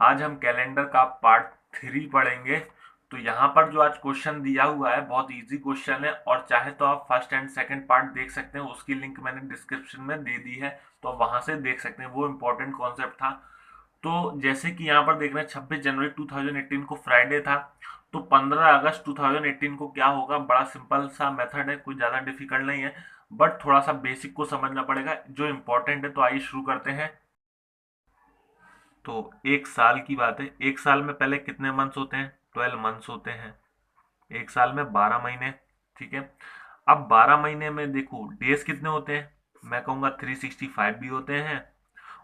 आज हम कैलेंडर का पार्ट 3 पढ़ेंगे। तो यहाँ पर जो आज क्वेश्चन दिया हुआ है बहुत इजी क्वेश्चन है, और चाहे तो आप फर्स्ट एंड सेकंड पार्ट देख सकते हैं, उसकी लिंक मैंने डिस्क्रिप्शन में दे दी है, तो आप वहां से देख सकते हैं। वो इम्पोर्टेंट कॉन्सेप्ट था। तो जैसे कि यहाँ पर देख रहे हैं 26 जनवरी 2018 को फ्राइडे था, तो 15 अगस्त 2018 को क्या होगा। बड़ा सिंपल सा मेथड है, कोई ज़्यादा डिफिकल्ट नहीं है, बट थोड़ा सा बेसिक को समझना पड़ेगा जो इम्पोर्टेंट है। तो आइए शुरू करते हैं। तो एक साल की बात है। एक साल में पहले कितने मंथ्स होते हैं? 12 मंथ्स होते हैं। एक साल में 12 महीने। ठीक है। अब 12 महीने में देखो डेज कितने होते हैं। मैं कहूँगा 365 भी होते हैं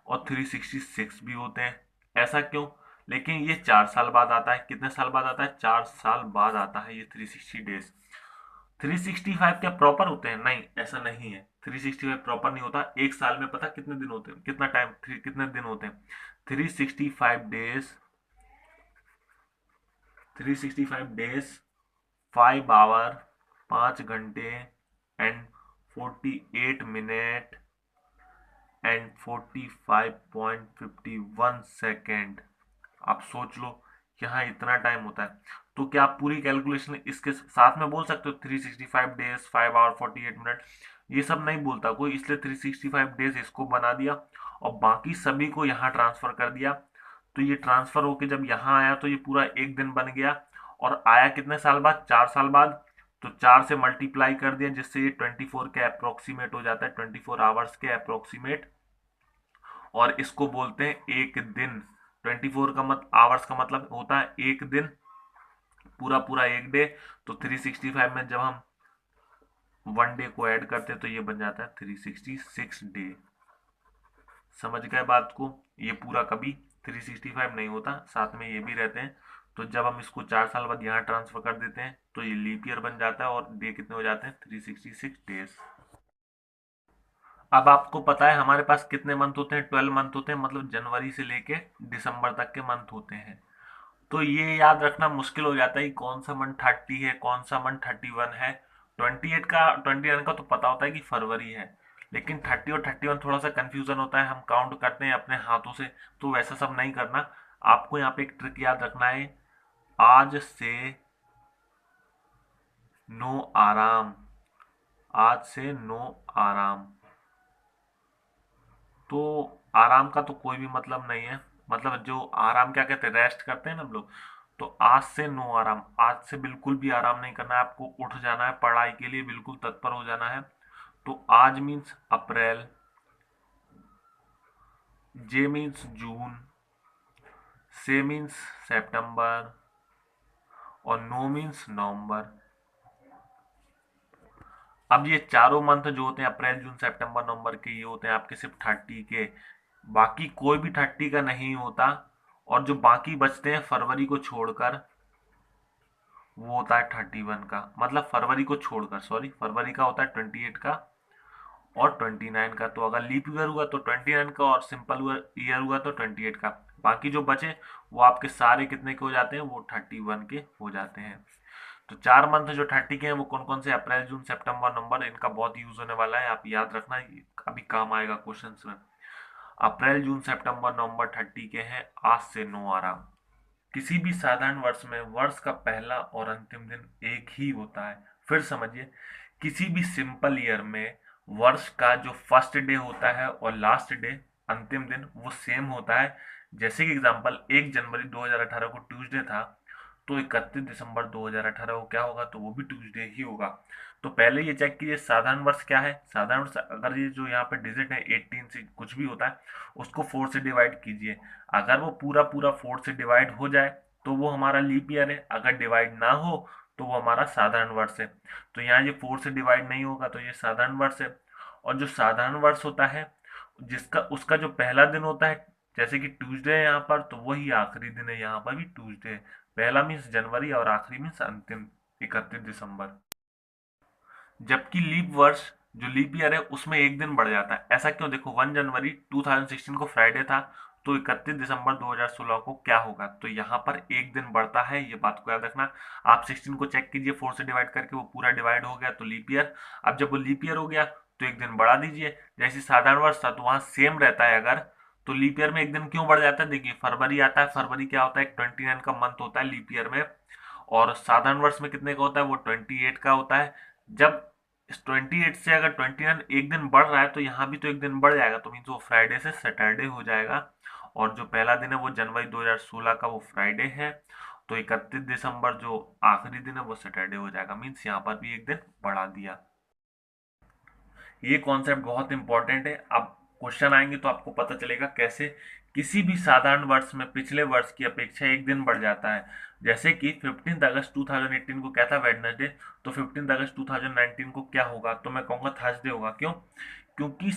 और 366 भी होते हैं। ऐसा क्यों? लेकिन ये 4 साल बाद आता है। कितने साल बाद आता है? 4 साल बाद आता है ये 360 डेज। 365 क्या प्रॉपर होते हैं? नहीं, ऐसा नहीं है। 365 प्रॉपर नहीं होता। एक साल में पता कितने दिन होते हैं, कितना टाइम, कितने दिन होते हैं? 365 डेज, 365 डेज, 5 आवर, 5 घंटे एंड 48 मिनट एंड 45.51 सेकेंड। आप सोच लो, यहाँ इतना टाइम होता है। तो क्या आप पूरी कैलकुलेशन इसके साथ में बोल सकते हो? 365 डेज, 5 आवर, 48 मिनट, ये सब नहीं बोलता कोई, इसलिए 365 डेज इसको बना दिया और बाकी सभी को यहाँ ट्रांसफर कर दिया। तो ये ट्रांसफर होके जब यहाँ आया तो ये पूरा एक दिन बन गया। और आया कितने साल बाद? 4 साल बाद। तो 4 से मल्टीप्लाई कर दिया, जिससे ये 24 के अप्रोक्सीमेट हो जाता है, 24 आवर्स के अप्रोक्सीमेट। और इसको बोलते हैं एक दिन। 24 का आवर्स का मतलब होता है एक दिन, पूरा पूरा एक डे। तो 365 में जब हम 1 डे को ऐड करते हैं तो ये बन जाता है 366 डे। समझ गए बात को? ये पूरा कभी 365 नहीं होता, साथ में ये भी रहते हैं। तो जब हम इसको 4 साल बाद यहाँ ट्रांसफर कर देते हैं तो ये लीप ईयर बन जाता है और डे कितने हो जाते हैं? 366 डेज। अब आपको पता है हमारे पास कितने मंथ होते हैं? 12 मंथ होते हैं, मतलब जनवरी से लेके दिसंबर तक के मंथ होते हैं। तो ये याद रखना मुश्किल हो जाता है कि कौन सा मंथ 30 है, कौन सा मंथ 31 है। 29 का तो पता होता है कि फरवरी है, लेकिन 30 और 31 थोड़ा सा कंफ्यूजन होता है, हम काउंट करते हैं अपने हाथों से। तो वैसा सब नहीं करना। आपको यहाँ पे एक ट्रिक याद रखना है। आज से नो आराम। आज से नो आराम। तो आराम का तो कोई भी मतलब नहीं है। मतलब जो आराम क्या कहते हैं, रेस्ट करते हैं ना हम लोग। तो आज से नो आराम, आज से बिल्कुल भी आराम नहीं करना है आपको। उठ जाना है, पढ़ाई के लिए बिल्कुल तत्पर हो जाना है। तो आज मीन्स अप्रैल, जे मीन्स जून, से मीन्स सितंबर और नो मीन्स नवंबर। अब ये चारों मंथ जो होते हैं अप्रैल जून सितंबर नवंबर के, ये होते हैं आपके सिर्फ 30 के। बाकी कोई भी 30 का नहीं होता। और जो बाकी बचते हैं फरवरी को छोड़कर, वो होता है 31 का। मतलब फरवरी को छोड़कर, सॉरी, फरवरी का होता है 28 का और 29 का। तो अगर लीप ईयर हुआ तो 29 का, और सिंपल ईयर हुआ तो 28 का। बाकी जो बचे वो आपके सारे कितने के हो जाते हैं? वो 31 के हो जाते हैं। तो चार मंथ जो 30 के हैं वो कौन कौन से? अप्रैल जून सितंबर नवंबर। इनका बहुत यूज होने वाला है, आप याद रखना, अभी काम आएगा क्वेश्चंस में। अप्रैल जून सितंबर नवंबर 30 के हैं। आज से नो आराम। किसी भी साधारण वर्ष में वर्ष का पहला और अंतिम दिन एक ही होता है। फिर समझिए, किसी भी सिंपल ईयर में वर्ष का जो फर्स्ट डे होता है और लास्ट डे, अंतिम दिन, वो सेम होता है। जैसे कि एग्जांपल 1 जनवरी 2018 को ट्यूसडे था, तो 31 दिसंबर 2018 को क्या होगा? तो वो भी ट्यूसडे ही होगा। तो पहले ये चेक कीजिए साधारण वर्ष क्या है। साधारण वर्ष, अगर ये जो यहाँ पे डिजिट है 18 से कुछ भी होता है, उसको 4 से डिवाइड कीजिए। अगर वो पूरा पूरा 4 से डिवाइड हो जाए तो वो हमारा लीप ईयर है। अगर डिवाइड ना हो तो वो हमारा साधारण वर्ष है। तो यहाँ ये 4 से डिवाइड नहीं होगा, तो ये साधारण वर्ष है। और जो साधारण वर्ष होता है, जिसका उसका जो पहला दिन होता है, जैसे कि ट्यूसडे है यहाँ पर, तो वही आखिरी दिन है। यहाँ पर भी ट्यूसडे है। पहला मीन्स जनवरी और आखिरी मीन्स अंतिम, 31 दिसंबर। जबकि लीप वर्ष, जो लीप ईयर है, उसमें एक दिन बढ़ जाता है। ऐसा क्यों? देखो 1 जनवरी 2016 को फ्राइडे था, तो 31 दिसंबर 2016 को क्या होगा? तो यहाँ पर एक दिन बढ़ता है, ये बात को याद रखना। आप 16 को चेक कीजिए, 4 से डिवाइड करके वो पूरा डिवाइड हो गया तो लीप ईयर। अब जब वो लीप ईयर हो गया तो एक दिन बढ़ा दीजिए। जैसे साधारण वर्ष था तो वहाँ सेम रहता है, अगर तो लीप ईयर में एक दिन क्यों बढ़ जाता है? देखिए फरवरी आता है, फरवरी क्या होता है, 29 का मंथ होता है लीप ईयर में। और साधारण वर्ष में कितने का होता है? वो 28 का होता है। जब इस 28 से अगर 29 एक दिन बढ़ रहा है तो यहाँ भी तो एक दिन बढ़ जाएगा, तो मीन्स वो फ्राइडे से सैटरडे हो जाएगा। और जो पहला दिन है वो जनवरी 2016 का वो फ्राइडे है। तो 31 दिसंबर जो आखिरी दिन है वो सैटरडे हो जाएगा, मीन्स यहाँ पर भी एक दिन बढ़ा दिया। ये कॉन्सेप्ट बहुत इंपॉर्टेंट है। अब क्वेश्चन आएंगे तो आपको पता चलेगा कैसे किसी भी साधारण वर्ष में पिछले वर्ष की अपेक्षा एक दिन बढ़ जाता है। जैसे कि 15 अगस्त 2018 को क्या था? वेडनेसडे। तो 15 अगस्त 2019 को क्या होगा? तो मैं कहूँगा थर्सडे होगा। क्यों? क्योंकि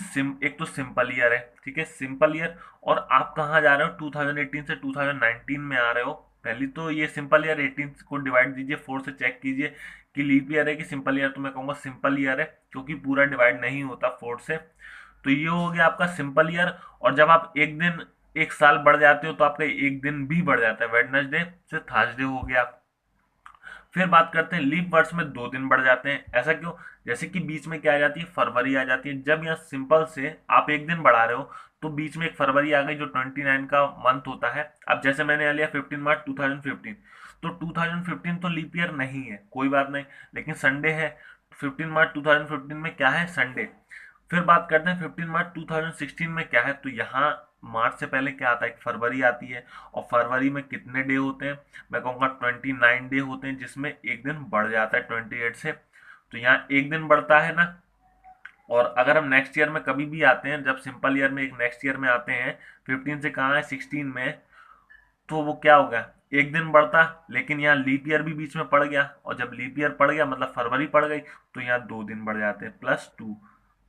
एक तो सिंपल ईयर है, ठीक है, सिंपल ईयर। और आप कहाँ जा रहे हो? 2018 से 2019 में आ रहे हो। पहली तो ये सिंपल ईयर 18 को डिवाइड दीजिए 4 से, चेक कीजिए कि लीप ईयर है कि सिंपल ईयर। तो मैं कहूँगा सिंपल ईयर है, क्योंकि पूरा डिवाइड नहीं होता 4 से। तो ये हो गया आपका सिंपल ईयर। और जब आप एक दिन एक साल बढ़ जाते हो तो आपका एक दिन भी बढ़ जाता है, वेडनेसडे से थर्सडे हो गया। फिर बात करते हैं लीप वर्ष में 2 दिन बढ़ जाते हैं। ऐसा क्यों? जैसे कि बीच में क्या आ जाती है? फरवरी आ जाती है। जब यहाँ सिंपल से आप एक दिन बढ़ा रहे हो तो बीच में एक फरवरी आ गई जो 29 का मंथ होता है। अब जैसे मैंने लिया 15 मार्च 2015, तो 2015 तो लीप ईयर नहीं है, कोई बात नहीं, लेकिन संडे है। 15 मार्च 2015 में क्या है? संडे। फिर बात करते हैं 15 मार्च 2016 में क्या है? तो यहाँ मार्च से पहले क्या आता है? एक फरवरी आती है। और फरवरी में कितने डे होते हैं? मैं कहूँगा 29 डे होते हैं, जिसमें एक दिन बढ़ जाता है 28 से। तो यहाँ एक दिन बढ़ता है ना। और अगर हम नेक्स्ट ईयर में कभी भी आते हैं, जब सिंपल ईयर में एक नेक्स्ट ईयर में आते हैं 15 से कहाँ है? 16 में। तो वो क्या होगा? एक दिन बढ़ता, लेकिन यहाँ लीप ईयर भी बीच में पड़ गया। और जब लीप ईयर पड़ गया मतलब फरवरी पड़ गई, तो यहाँ 2 दिन बढ़ जाते हैं +2।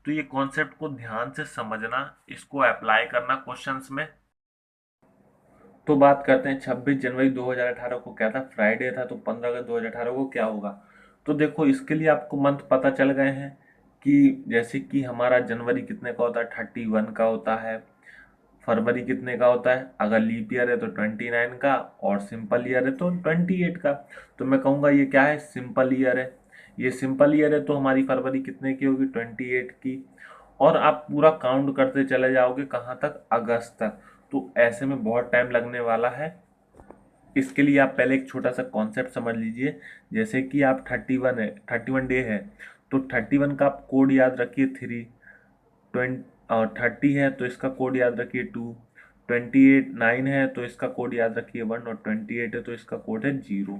तो ये कॉन्सेप्ट को ध्यान से समझना, इसको अप्लाई करना क्वेश्चंस में। तो बात करते हैं 26 जनवरी 2018 को क्या था? फ्राइडे था। तो 15 अगस्त 2018 को क्या होगा? तो देखो इसके लिए आपको मंथ पता चल गए हैं कि जैसे कि हमारा जनवरी कितने का होता है? 31 का होता है। फरवरी कितने का होता है? अगर लीप ईयर है तो 29 का, और सिंपल ईयर है तो 28 का। तो मैं कहूँगा ये क्या है? सिंपल ईयर है। ये सिंपल ईयर है तो हमारी फरवरी कितने की होगी? 28 की। और आप पूरा काउंट करते चले जाओगे कहाँ तक? अगस्त तक। तो ऐसे में बहुत टाइम लगने वाला है। इसके लिए आप पहले एक छोटा सा कॉन्सेप्ट समझ लीजिए। जैसे कि आप 31 है, 31 डे है, तो 31 का आप कोड याद रखिए 3। 30 है तो इसका कोड याद रखिए 2। 28 9 है तो इसका कोड याद रखिए 1। और 28 है तो इसका कोड है 0।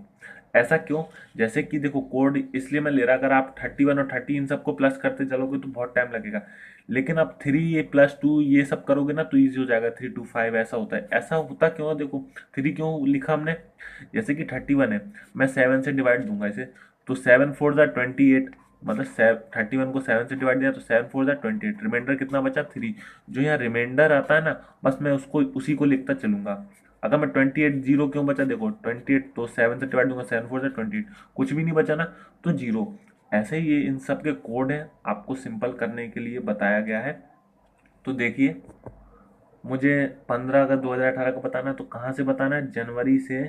ऐसा क्यों? जैसे कि देखो कोड इसलिए मैं ले रहा, अगर आप 31 और 30 इन सबको प्लस करते चलोगे तो बहुत टाइम लगेगा। लेकिन आप 3 ये +2 ये सब करोगे ना तो ईजी हो जाएगा। 3 2 5 ऐसा होता है। ऐसा होता क्यों है? देखो 3 क्यों लिखा हमने? जैसे कि 31 है, मैं 7 से डिवाइड दूंगा इसे, तो 7 4 ज़ा 28, मतलब 31 को 7 से डिवाइड दिया तो 7 4 ज़ा 28, रिमाइंडर कितना बचा? 3। जो यहाँ रिमाइंडर आता है ना, बस मैं उसको उसी को लिखता चलूंगा। अगर मैं 28 जीरो क्यों बचा? देखो 28 तो 7 से डिवाइड दूंगा, 7 4 ज़ा 28, कुछ भी नहीं बचा ना, तो 0। ऐसे ही ये इन सब के कोड हैं, आपको सिंपल करने के लिए बताया गया है। तो देखिए, मुझे 15 अगस्त 2018 को बताना है, तो कहाँ से बताना है? जनवरी से।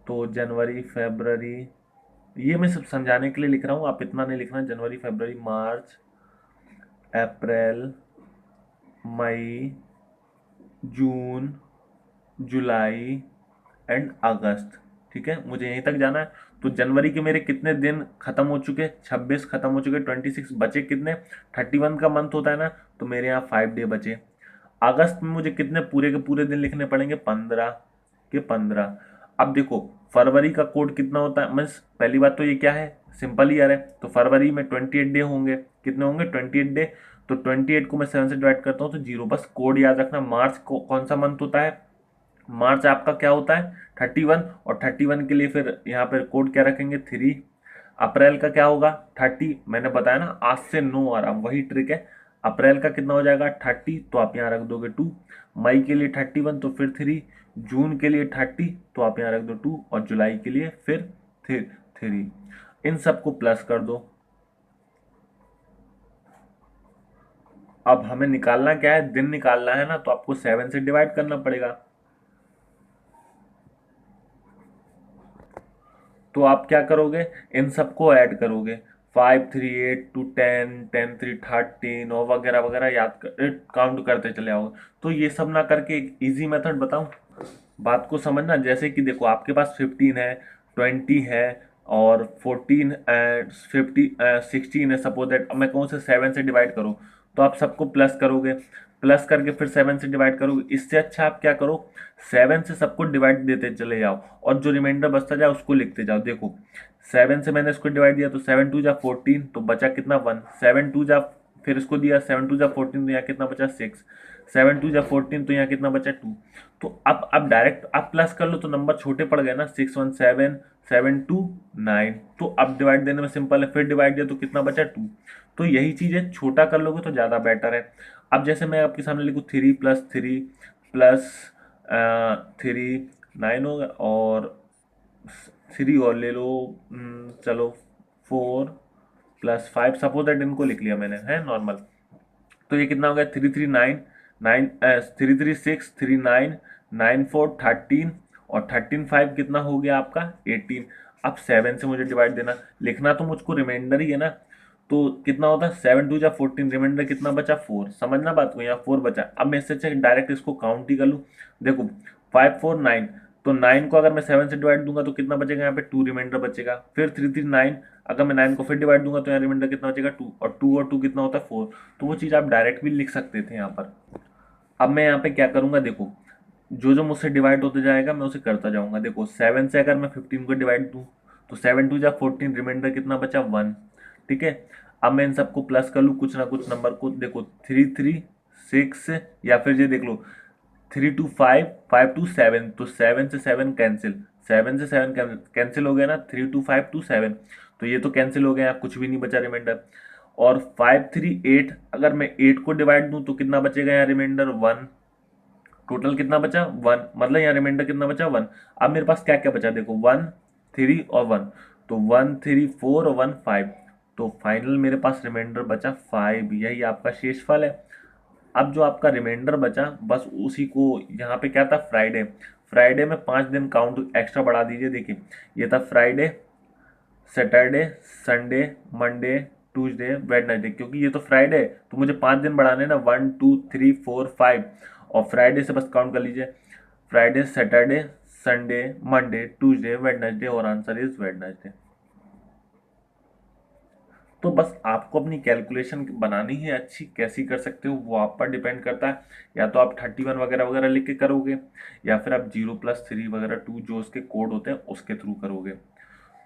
तो जनवरी फरवरी, ये मैं सब समझाने के लिए लिख रहा हूँ, आप इतना नहीं लिखना। जनवरी फरवरी मार्च अप्रैल मई जून जुलाई एंड अगस्त, ठीक है, मुझे यहीं तक जाना है। तो जनवरी के मेरे कितने दिन खत्म हो चुके? 26 खत्म हो चुके। 26 बचे कितने? 31 का मंथ होता है ना, तो मेरे यहाँ 5 डे बचे। अगस्त में मुझे कितने पूरे के पूरे दिन लिखने पड़ेंगे? 15 के 15। अब देखो फरवरी का कोड कितना होता है? मीन्स पहली बात तो ये क्या है? सिंपल ईयर है, तो फरवरी में 28 डे होंगे। कितने होंगे? 28 डे। तो 28 को मैं 7 से डिवाइड करता हूँ तो 0। बस कोड याद रखना। मार्च को कौन सा मंथ होता है? मार्च आपका क्या होता है? 31। और 31 के लिए फिर यहाँ पर कोड क्या रखेंगे? 3। अप्रैल का क्या होगा? 30। मैंने बताया ना आज से 9 आ रहा, वही ट्रिक है। अप्रैल का कितना हो जाएगा? 30, तो आप यहाँ रख दोगे 2। मई के लिए 31 तो फिर 3। जून के लिए 30 तो आप यहाँ रख दो 2। और जुलाई के लिए फिर 3। इन सबको प्लस कर दो। अब हमें निकालना क्या है? दिन निकालना है ना, तो आपको 7 से डिवाइड करना पड़ेगा। तो आप क्या करोगे? इन सबको ऐड करोगे। 5 3 8 2 10 10 3 13 और वगैरह वगैरह याद कर काउंट करते चले आओगे। तो ये सब ना करके एक इजी मेथड बताऊं, बात को समझना। जैसे कि देखो आपके पास 15 है, 20 है और 14 50 16 है। सपोज दैट अब मैं कहूँ से 7 से डिवाइड करो, तो आप सबको प्लस करोगे, प्लस करके फिर 7 से डिवाइड करोगे। इससे अच्छा आप क्या करो, 7 से सबको डिवाइड देते चले जाओ और जो रिमाइंडर बचता जाए उसको लिखते जाओ। देखो 7 से मैंने इसको डिवाइड दिया तो 7 2 जा 14, तो बचा कितना 1। 7 2 जा, फिर इसको दिया 7 2 जा 14, तो यहाँ कितना बचा 6। 7 2 जा 14, तो यहाँ कितना बचा 2। तो अब डायरेक्ट आप प्लस कर लो तो नंबर छोटे पड़ गए ना, 6 1 7 7 2 9। तो अब डिवाइड देने में सिंपल है, फिर डिवाइड दिया तो कितना बचा 2। तो यही चीज है, छोटा कर लोगे तो ज्यादा बेटर है। अब जैसे मैं आपके सामने लिखूँ 3 + 3 + 3 9 होगा, और 3 और ले लो, चलो 4 + 5 सपोज दैट इनको लिख लिया मैंने, है नॉर्मल। तो ये कितना हो गया 3 3 9 9 3 3 6 3 9 9 4 13 और 13 5 कितना हो गया आपका 18। अब 7 से मुझे डिवाइड देना, लिखना तो मुझको रिमाइंडर ही है ना। तो कितना होता है 7 2 जा 14, रिमाइंडर कितना बचा 4। समझना बात को, यहाँ 4 बचा। अब मैं इससे डायरेक्ट इसको काउंट ही कर लूँ। देखो 5 4 9, तो 9 को अगर मैं 7 से डिवाइड दूंगा तो कितना बचेगा यहाँ पे 2 रिमाइंडर बचेगा। फिर 3 3 9, अगर मैं 9 को फिर डिवाइड दूंगा तो यहाँ रिमाइंडर कितना बचेगा 2, और 2 कितना होता है 4। तो वो चीज़ आप डायरेक्ट भी लिख सकते थे यहाँ पर। अब मैं यहाँ पे क्या करूंगा, देखो जो जो मुझसे डिवाइड होते जाएगा मैं उसे करता जाऊंगा। देखो 7 से अगर मैं 15 को डिवाइड दूं तो 7 2 जा 14, रिमाइंडर कितना बचा 1। ठीक है, अब मैं इन सबको प्लस कर लूँ कुछ ना कुछ नंबर को। देखो 3 3 6, या फिर ये देख लो 3 2 5 5 2 7, तो 7 से 7 कैंसिल, 7 से 7 कैंसिल हो गया ना, 3 2 5 2 7। तो ये तो कैंसिल हो गया, कुछ भी नहीं बचा रिमाइंडर। और 5 3 8, अगर मैं 8 को डिवाइड दूं तो कितना बचेगा यहाँ रिमाइंडर 1। टोटल कितना बचा 1, मतलब यहाँ रिमाइंडर कितना बचा 1। अब मेरे पास क्या क्या बचा, देखो 1 3 और 1, तो 1 3 4 और 1 5। तो फाइनल मेरे पास रिमाइंडर बचा 5। यही आपका शेषफल है। अब जो आपका रिमाइंडर बचा बस उसी को, यहाँ पे क्या था फ्राइडे, फ्राइडे में 5 दिन काउंट एक्स्ट्रा बढ़ा दीजिए। देखिए ये था Friday, Saturday, Sunday, Monday, Tuesday, Wednesday. क्योंकि ये तो फ्राइडे है तो मुझे 5 दिन बढ़ाने ना, 1 2 3 4 5। और फ्राइडे से बस काउंट कर लीजिए, Friday, Saturday, Sunday, Monday, Tuesday, Wednesday, और आंसर इज वेडनेसडे। तो बस आपको अपनी कैलकुलेशन बनानी है अच्छी, कैसी कर सकते हो वो आप पर डिपेंड करता है। या तो आप 31 वगैरह वगैरह लिख के करोगे, या फिर आप 0 + 3 वगैरह 2 जो उसके कोड होते हैं उसके थ्रू करोगे।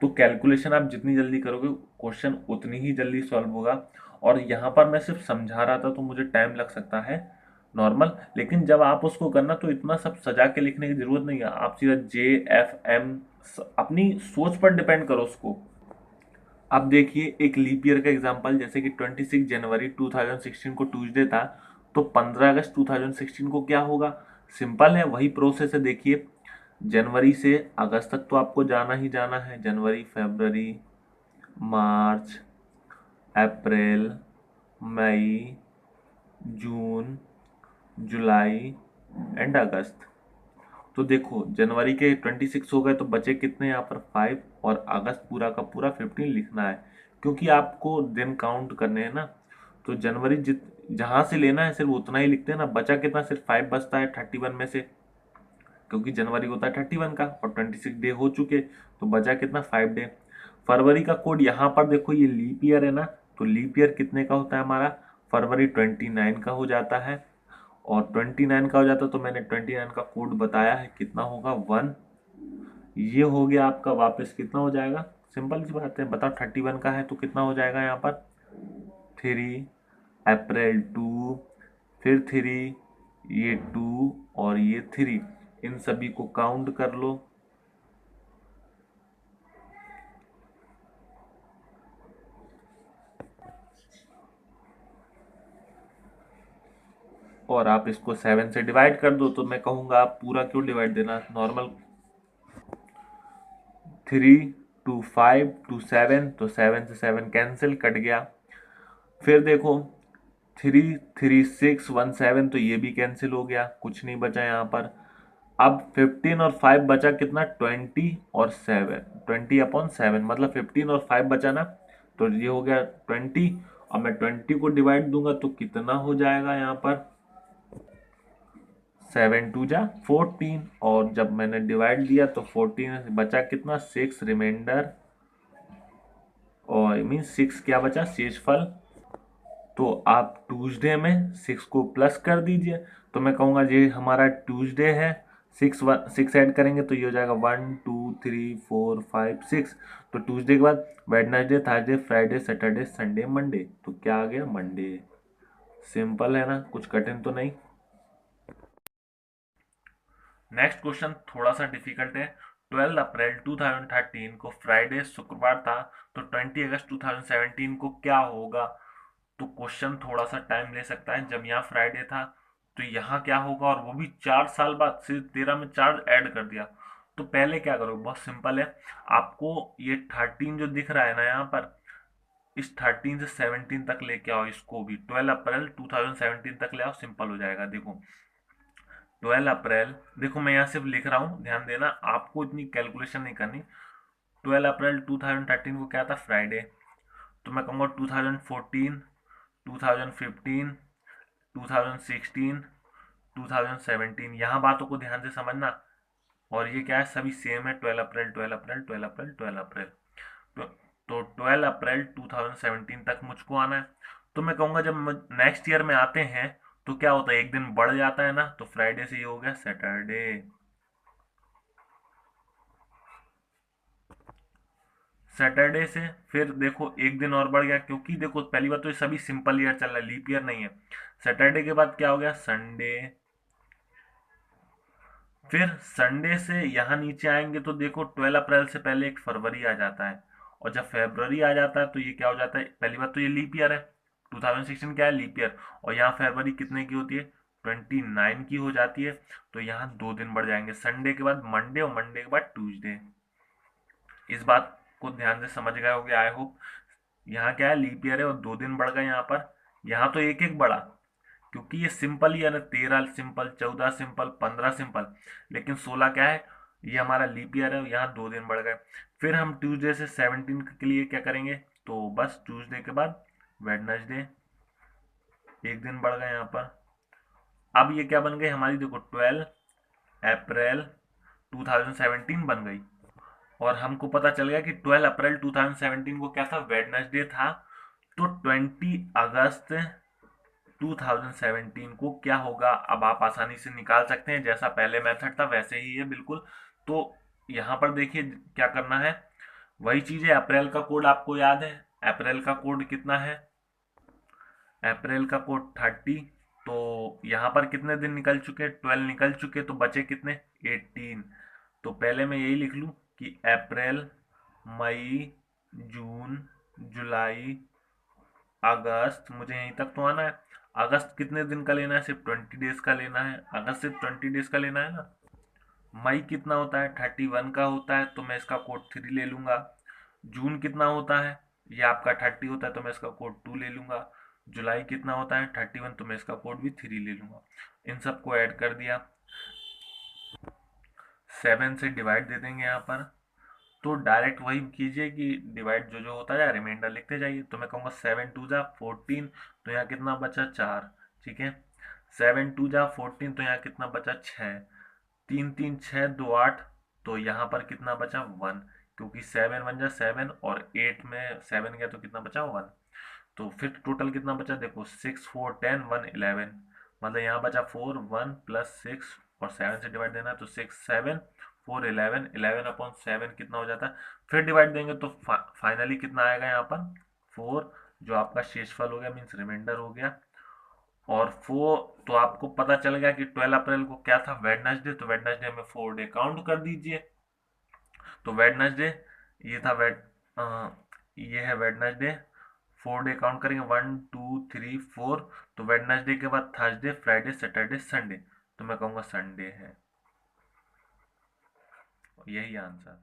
तो कैलकुलेशन आप जितनी जल्दी करोगे क्वेश्चन उतनी ही जल्दी सॉल्व होगा। और यहाँ पर मैं सिर्फ समझा रहा था तो मुझे टाइम लग सकता है नॉर्मल, लेकिन जब आप उसको करना तो इतना सब सजा के लिखने की जरूरत नहीं है। आप सीधा JFM अपनी सोच पर डिपेंड करो उसको। अब देखिए एक लीप ईयर का एग्जांपल, जैसे कि 26 जनवरी 2016 को ट्यूसडे था, तो 15 अगस्त 2016 को क्या होगा। सिंपल है, वही प्रोसेस है। देखिए जनवरी से अगस्त तक तो आपको जाना ही जाना है, जनवरी, फरवरी, मार्च, अप्रैल, मई, जून, जुलाई एंड अगस्त। तो देखो जनवरी के 26 हो गए तो बचे कितने यहाँ पर 5, और अगस्त पूरा का पूरा 15 लिखना है, क्योंकि आपको दिन काउंट करने हैं ना। तो जनवरी जित जहां से लेना है सिर्फ उतना ही लिखते हैं ना। बचा कितना, सिर्फ 5 बचता है 31 में से, क्योंकि जनवरी होता है 31 का और 26 डे हो चुके, तो बचा कितना 5 डे। फरवरी का कोड यहाँ पर देखो, ये लीप ईयर है ना, तो लीप ईयर कितने का होता है हमारा, फरवरी 29 का हो जाता है। और 29 का हो जाता तो मैंने 29 का कोड बताया है, कितना होगा 1। ये हो गया आपका, वापस कितना हो जाएगा, सिंपल सी बात है, बताओ 31 का है तो कितना हो जाएगा यहाँ पर 3, अप्रैल 2, फिर 3, ये 2 और ये 3, इन सभी को काउंट कर लो। और आप इसको 7 से डिवाइड कर दो, तो मैं कहूँगा आप पूरा क्यों डिवाइड देना, नॉर्मल 3 2 5 2 7, तो 7 से 7 कैंसिल, कट गया। फिर देखो 3 3 6 1 7, तो ये भी कैंसिल हो गया, कुछ नहीं बचा यहाँ पर। अब 15 और 5 बचा कितना, 20 और 7, 20/7, मतलब 15 और 5 बचा ना, तो ये हो गया 20। अब मैं 20 को डिवाइड दूंगा तो कितना हो जाएगा यहाँ पर, 7 2 जा 14। और जब मैंने डिवाइड दिया तो 14 बचा कितना, 6 रिमाइंडर, और मीन 6 क्या बचा, शेषफल। तो आप ट्यूसडे में 6 को प्लस कर दीजिए। तो मैं कहूँगा ये हमारा ट्यूसडे है। 6 ऐड करेंगे तो ये हो जाएगा 1 2 3 4 5 6। तो ट्यूसडे के बाद Wednesday, Thursday, Friday, Saturday, Sunday, Monday. तो क्या आ गया, मंडे। सिंपल है ना, कुछ कठिन तो नहीं। नेक्स्ट क्वेश्चन थोड़ा सा डिफिकल्ट है। 12 अप्रैल 2013 को फ्राइडे शुक्रवार था, तो 20 अगस्त 2017 को क्या होगा। तो क्वेश्चन थोड़ा सा टाइम ले सकता है। जब यहाँ फ्राइडे था तो यहाँ क्या होगा, और वो भी 4 साल बाद, सिर्फ 13 में 4 ऐड कर दिया। तो पहले क्या करो, बहुत सिंपल है। आपको ये 13 जो दिख रहा है ना यहाँ पर, इस 13 से 17 तक लेके आओ, इसको भी 12 अप्रैल 2017 तक ले आओ, सिंपल हो जाएगा। देखो 12 अप्रैल, देखो मैं यहाँ सिर्फ लिख रहा हूँ, ध्यान देना, आपको इतनी कैलकुलेशन नहीं करनी। 12 अप्रैल 2013 को क्या था, फ्राइडे। तो मैं कहूँगा 2014, 2015, 2016, 2017, यहाँ बातों को ध्यान से समझना। और ये क्या है, सभी सेम है, 12 अप्रैल 12 अप्रैल 12 अप्रैल 12 अप्रैल। तो, 12 अप्रैल 2017 तक मुझको आना है। तो मैं कहूँगा जब नेक्स्ट ईयर में आते हैं तो क्या होता है, एक दिन बढ़ जाता है ना, तो फ्राइडे से ये हो गया सैटरडे। सैटरडे से फिर देखो एक दिन और बढ़ गया, क्योंकि देखो पहली बात तो ये सभी सिंपल ईयर चल रहा है, लीप ईयर नहीं है। सैटरडे के बाद क्या हो गया, संडे। फिर संडे से यहाँ नीचे आएंगे तो देखो 12 अप्रैल से पहले एक फरवरी आ जाता है। और जब फरवरी आ जाता है तो ये क्या हो जाता है, पहली बात तो ये लीप ईयर है, 2016 क्या है, लीप ईयर। और यहाँ फरवरी कितने की होती है, 29 की हो जाती है। तो यहाँ 2 दिन बढ़ जाएंगे, संडे के बाद मंडे, और मंडे के बाद ट्यूसडे। इस बात को ध्यान से समझ गए होगे आई होप। यहाँ क्या है, लीप ईयर है, और 2 दिन बढ़ गए यहाँ पर। यहाँ तो एक एक बढ़ा, क्योंकि ये सिंपल ही है ना, 13 सिंपल, 14 सिंपल, 15 सिंपल। लेकिन 16 क्या है, ये हमारा लीप ईयर है, यहाँ 2 दिन बढ़ गए। फिर हम ट्यूसडे से 17 के लिए क्या करेंगे, तो बस ट्यूसडे के बाद वेडनेसडे, 1 दिन बढ़ गए यहाँ पर। अब ये क्या बन गई हमारी, देखो 12 अप्रैल 2017 बन गई। और हमको पता चल गया कि 12 अप्रैल 2017 को क्या था, वेडनेसडे था। तो 20 अगस्त 2017 को क्या होगा, अब आप आसानी से निकाल सकते हैं, जैसा पहले मेथड था वैसे ही है बिल्कुल। तो यहाँ पर देखिए क्या करना है, वही चीज है। अप्रैल का कोड आपको याद है, अप्रैल का कोड कितना है, अप्रैल का कोड 30। तो यहाँ पर कितने दिन निकल चुके, 12 निकल चुके, तो बचे कितने, 18। तो पहले मैं यही लिख लूँ कि अप्रैल, मई, जून, जुलाई, अगस्त, मुझे यहीं तक तो आना है। अगस्त कितने दिन का लेना है, सिर्फ 20 डेज का लेना है, अगस्त सिर्फ 20 डेज का लेना है ना। मई कितना होता है, 31 का होता है, तो मैं इसका कोड 3 ले लूंगा। जून कितना होता है, ये आपका 30 होता है, तो मैं इसका कोड 2 ले लूंगा। जुलाई कितना होता है, 31, तो मैं इसका कोड भी 3 ले लूंगा। इन सबको ऐड कर दिया, 7 से डिवाइड दे देंगे यहाँ पर। तो डायरेक्ट वही कीजिए कि डिवाइड जो जो होता जाए रिमाइंडर लिखते जाइए। तो मैं कहूँगा 7 2 जा 14, तो यहाँ कितना बचा, 4। ठीक है, 7 2 जा 14, तो यहाँ कितना बचा, 6। 3 3 6 2 8, तो यहाँ पर कितना बचा, 1। क्योंकि 7 1 जा 7, और 8 में 7 गया तो कितना बचा, 1। तो फिर टोटल कितना बचा, देखो 6 4 10 1 11, मतलब यहाँ बचा 4, 1 प्लस 6, और 7 से डिवाइड देना है, तो 6 7 4 11, 11/7 कितना हो जाता है। फिर डिवाइड देंगे तो फाइनली कितना आएगा यहाँ पर, 4, जो आपका शेषफल हो गया, मीन्स रिमाइंडर हो गया। और 4, तो आपको पता चल गया कि 12 अप्रैल को क्या था, वेडनेसडे। तो वेडनेसडे में 4 डे काउंट कर दीजिए। तो वेडनेसडे, ये था ये है वेडनेसडे। 4 डे काउंट करेंगे, 1 2 3 4। तो वेडनेसडे के बाद थर्सडे, फ्राइडे, सैटरडे, संडे। तो मैं कहूँगा संडे है, यही आंसर।